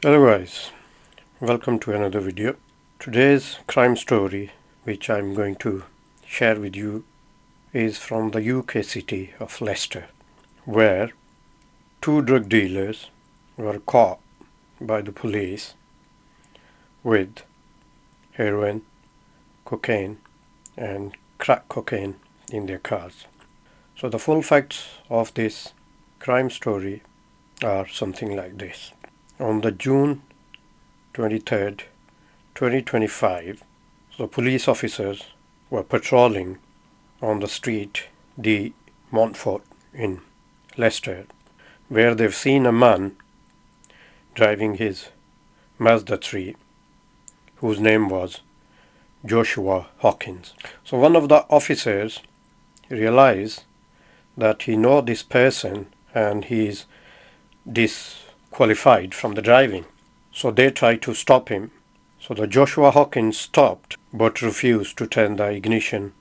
Hello guys, welcome to another video. Today's crime story which I'm going to share with you is from the UK city of Leicester, where two drug dealers were caught by the police with heroin, cocaine and crack cocaine in their cars. So the full facts of this crime story are something like this. On the June 23rd, 2025, the police officers were patrolling on the street de Montfort in Leicester, where they've seen a man driving his Mazda 3, whose name was Joshua Hawkins. So one of the officers realized that he knows this person and he is disqualified from the driving. So they tried to stop him. So the Joshua Hawkins stopped but refused to turn the ignition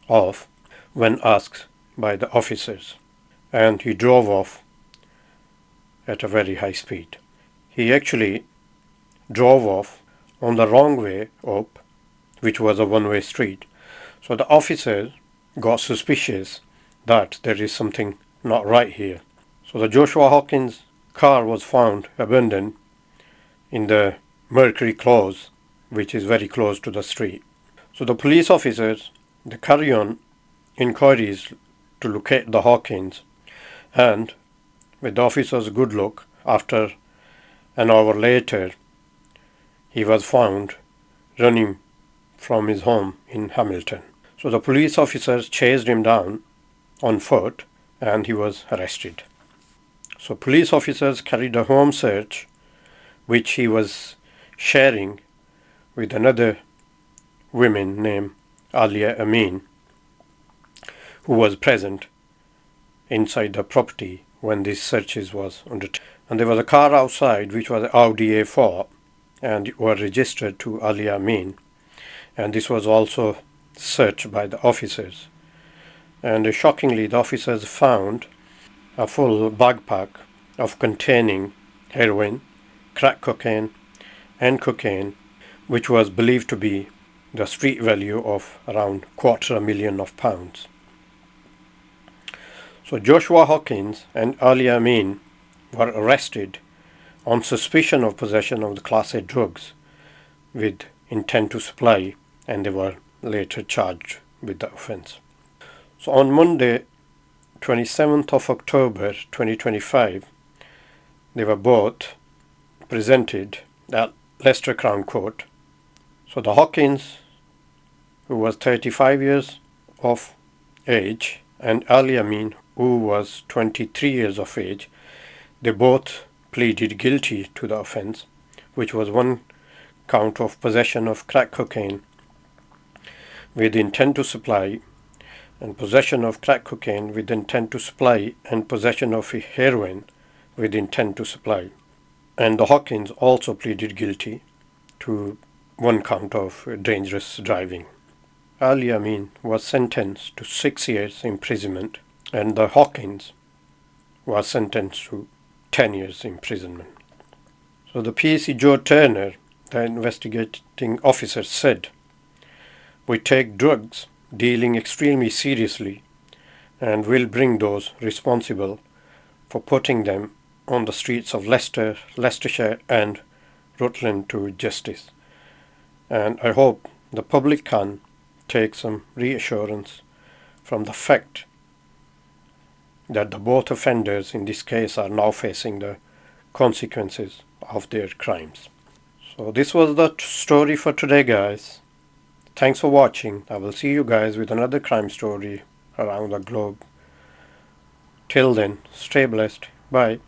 off when asked by the officers, and he drove off at a very high speed. He actually drove off on the wrong way up, which was a one-way street. So the officers got suspicious that there is something not right here. So the Joshua Hawkins car was found abandoned in the Mercury Close, which is very close to the street. So the police officers, they carry on inquiries to locate the Hawkins, and with the officers' good luck, after an hour later, he was found running from his home in Hamilton. So the police officers chased him down on foot and he was arrested. So police officers carried a home search which he was sharing with another woman named Alia Amin, who was present inside the property when these searches was undertaken. And there was a car outside which was Audi A4 and it was registered to Alia Amin, and this was also searched by the officers. And shockingly, the officers found a full backpack of containing heroin, crack cocaine and cocaine, which was believed to be the street value of around £250,000. So Joshua Hawkins and Ali Amin were arrested on suspicion of possession of the Class A drugs with intent to supply, and they were later charged with the offence. So on Monday, 27th of October 2025, they were both presented at Leicester Crown Court. So the Hawkins, who was 35 years of age, and Ali Amin, who was 23 years of age, they both pleaded guilty to the offence, which was one count of possession of crack cocaine with intent to supply, and possession of crack cocaine with intent to supply, and possession of heroin with intent to supply. And the Hawkins also pleaded guilty to one count of dangerous driving. Ali Amin was sentenced to 6 years imprisonment, and the Hawkins was sentenced to 10 years imprisonment. So the PSC Joe Turner, the investigating officer, said, "We take drugs dealing extremely seriously and will bring those responsible for putting them on the streets of Leicester, Leicestershire and Rutland to justice. And I hope the public can take some reassurance from the fact that the both offenders in this case are now facing the consequences of their crimes." So this was the story for today, guys. Thanks for watching. I will see you guys with another crime story around the globe. Till then, stay blessed. Bye.